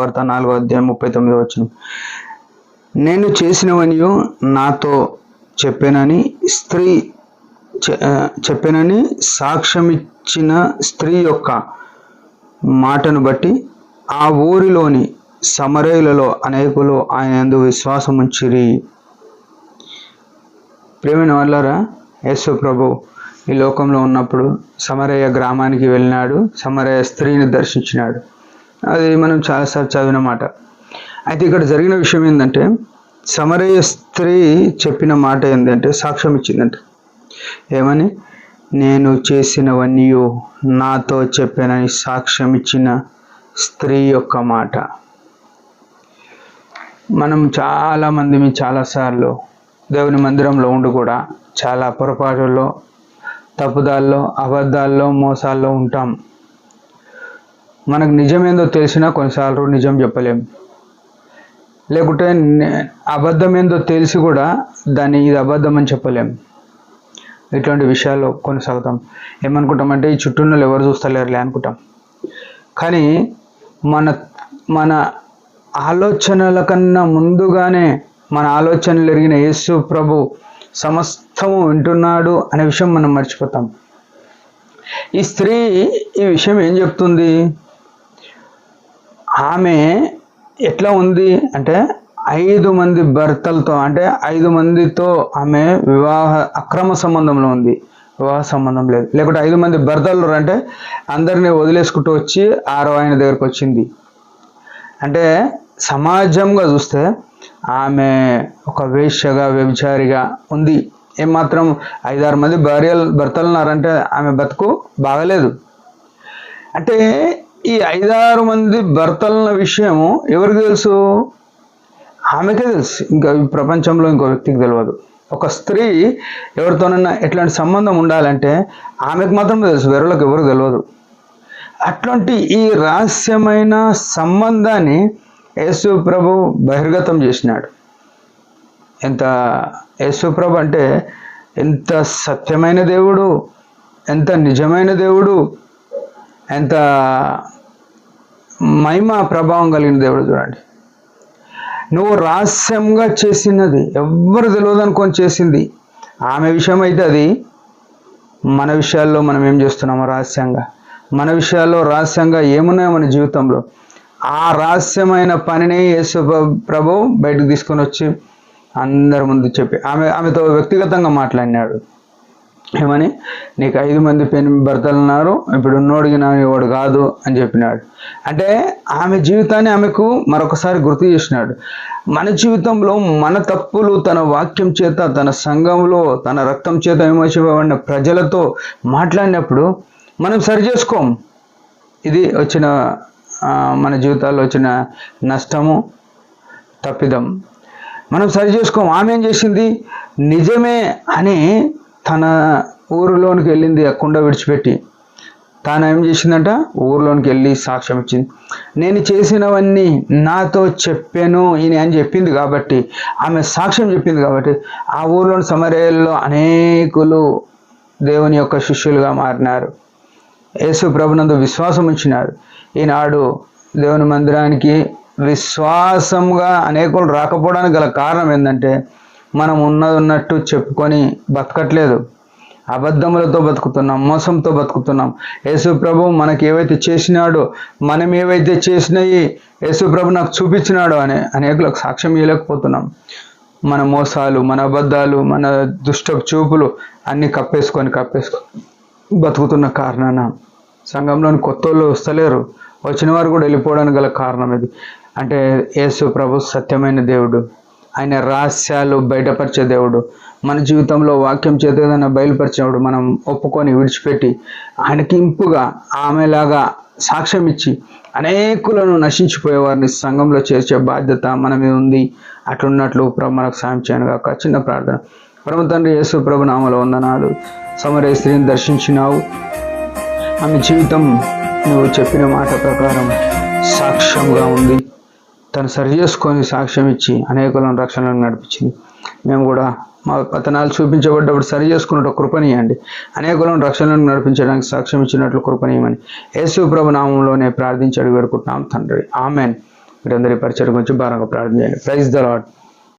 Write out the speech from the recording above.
సువార్త 4:39. నేను చేసినవనియు నాతో చెప్పానని సాక్ష్యమిచ్చిన స్త్రీ యొక్క మాటను బట్టి ఆ ఊరిలోని సమరయులలో అనేకులు ఆయన యందు విశ్వాసం ఉంచిరి. ప్రియమైన వాళ్ళారా, యేసు ప్రభు ఈ లోకంలో ఉన్నప్పుడు సమరయ గ్రామానికి వెళ్ళినాడు, సమరయ స్త్రీని దర్శించినాడు. అది మనం చాలాసార్లు చదివిన మాట. అయితే ఇక్కడ జరిగిన విషయం ఏంటంటే, సమరయ స్త్రీ చెప్పిన మాట ఏంటంటే, సాక్ష్యం ఇచ్చిందంటే ఏమని? నేను చేసినవన్నీ నాతో చెప్పానని సాక్ష్యం ఇచ్చిన స్త్రీ యొక్క మాట. మనం చాలామంది చాలాసార్లు దేవుని మందిరంలో ఉండి కూడా చాలా పొరపాటుల్లో, తప్పుదాల్లో, అబద్ధాల్లో, మోసాల్లో ఉంటాం. మనకు నిజమేందో తెలిసినా కొన్నిసార్లు నిజం చెప్పలేం, లేకుంటే అబద్ధం ఏందో తెలిసి కూడా దాన్ని ఇది అబద్ధం అని చెప్పలేం. ఇటువంటి విషయాల్లో కొనసాగుతాం. ఏమనుకుంటామంటే ఈ చుట్టూలో ఎవరు చూస్తలేరులే అనుకుంటాం. కానీ మన ఆలోచనల కన్నా ముందుగానే మన ఆలోచనలు ఎరిగిన యేసు ప్రభు సమస్తము వింటున్నాడు అనే విషయం మనం మర్చిపోతాం. ఈ స్త్రీ ఈ విషయం ఏం చెప్తుంది? ఆమె ఎట్లా ఉంది అంటే 5 మంది భర్తలతో, అంటే 5 మందితో ఆమె అక్రమ సంబంధంలో ఉంది, వివాహ సంబంధం లేదు. లేకుంటే 5 మంది భర్తలు అంటే అందరినీ వదిలేసుకుంటూ వచ్చి 6వ ఆయన దగ్గరకు వచ్చింది. అంటే సమాజంగా చూస్తే ఆమె ఒక వేశ్యగా, వ్యభిచారిగా ఉంది. ఏమాత్రం 5-6 మంది భర్తలు ఉన్నారంటే ఆమె బతుకు బాగలేదు. అంటే ఈ 5-6 మంది భర్తల విషయము ఎవరికి తెలుసు? ఆమెకే తెలుసు. ఇంకా ప్రపంచంలో ఇంకో వ్యక్తికి తెలియదు. ఒక స్త్రీ ఎవరితోనైనా ఎట్లాంటి సంబంధం ఉండాలంటే ఆమెకు మాత్రమే తెలుసు, వేరేళ్ళకి ఎవరికి తెలియదు. అట్లాంటి ఈ రహస్యమైన సంబంధాన్ని యేసు ప్రభు బహిర్గతం చేసినాడు. యేసు ప్రభు అంటే ఎంత సత్యమైన దేవుడు, ఎంత నిజమైన దేవుడు, ఎంత మహిమ ప్రభావం కలిగిన దేవుడు. చూడండి, నువ్వు రహస్యంగా చేసినది ఎవ్వరు తెలియదు అనుకొని చేసింది ఆమె విషయం అయితే, అది మన విషయాల్లో మనం ఏం చేస్తున్నామో రహస్యంగా, మన విషయాల్లో రహస్యంగా ఏమున్నాయో మన జీవితంలో, ఆ రహస్యమైన పనిని యేసు ప్రభు బయటకు తీసుకొని వచ్చి అందరి ముందు చెప్పి ఆమెతో వ్యక్తిగతంగా మాట్లాడినాడు. ఏమని? నీకు 5 మంది భర్తలు ఉన్నారు, ఇప్పుడు ఉన్నోడికి వాడు కాదు అని చెప్పినాడు. అంటే ఆమె జీవితాన్ని ఆమెకు మరొకసారి గుర్తు చేసినాడు. మన జీవితంలో మన తప్పులు తన వాక్యం చేత, తన సంఘంలో తన రక్తం చేత విమోచింపబడిన ప్రజలతో మాట్లాడినప్పుడు మనం సరి చేసుకోం. ఇది వచ్చిన మన జీవితాల్లో వచ్చిన నష్టము, తప్పిదం. మనం సరి చేసుకోం. ఆమె ఏం చేసింది? నిజమే అని తన ఊరిలోనికి వెళ్ళింది, ఆ కుండ విడిచిపెట్టి. తాను ఏం చేసిందంట? ఊరిలోనికి వెళ్ళి సాక్ష్యం ఇచ్చింది. నేను చేసినవన్నీ నాతో చెప్పాను ఈయన అని చెప్పింది కాబట్టి, ఆమె సాక్ష్యం చెప్పింది కాబట్టి ఆ ఊరిలోని సమరయల్లో అనేకులు దేవుని యొక్క శిష్యులుగా మారినారు, యేసు ప్రభునందు విశ్వాసం ఉంచినారు. ఈనాడు దేవుని మందిరానికి విశ్వాసంగా అనేకులు రాకపోవడానికి గల కారణం ఏంటంటే, మనం ఉన్నట్టు చెప్పుకొని బతకట్లేదు, అబద్ధములతో బతుకుతున్నాం, మోసంతో బతుకుతున్నాం. యేసు ప్రభు మనకి ఏవైతే చేసినాడో, మనం ఏవైతే చేసినాయి యేసు ప్రభు నాకు చూపించినాడో అని అనేకులకు సాక్ష్యం ఇవ్వలేకపోతున్నాం. మన మోసాలు, మన అబద్ధాలు, మన దుష్ట చూపులు అన్నీ కప్పేసుకొని బతుకుతున్న కారణాన సంఘంలోని కొత్త వాళ్ళు వస్తలేరు, వచ్చిన వారు కూడా వెళ్ళిపోవడానికి గల కారణం ఇది. అంటే యేసు ప్రభు సత్యమైన దేవుడు, ఆయన రహస్యాలు బయటపరిచే దేవుడు. మన జీవితంలో వాక్యం చేత ఏదైనా బయలుపరిచినప్పుడు మనం ఒప్పుకొని విడిచిపెట్టి ఆయనకి ఇంపుగా ఆమెలాగా సాక్ష్యం ఇచ్చి అనేకులను నశించిపోయే వారిని సంఘంలో చేర్చే బాధ్యత మన మీద ఉంది. అట్లున్నట్లు ప్రభు మనకు సాయం చేయను గాక. చిన్న ప్రార్థన. పరమ తండ్రి యేసు ప్రభు నామములో వందనాలు. సమరయ స్త్రీని దర్శించినావు. ఆమె జీవితం నువ్వు చెప్పిన మాట ప్రకారం సాక్ష్యంగా ఉంది. తను సరి చేసుకొని సాక్ష్యం ఇచ్చి అనేకులను రక్షణలను నడిపించింది. మేము కూడా మా పతనాలు చూపించబడ్డప్పుడు సరి చేసుకున్నట్టు కృపనీయండి. అనేకులను రక్షణలను నడిపించడానికి సాక్ష్యం ఇచ్చినట్లు కృపనీయమని యేసు ప్రభు నామంలోనే ప్రార్థించి అడిగి వేడుకుంటున్నాం తండ్రి. ఆమెన్. మీరందరి పరిచయం గురించి బాగా ప్రార్థన చేయండి. Praise the lord.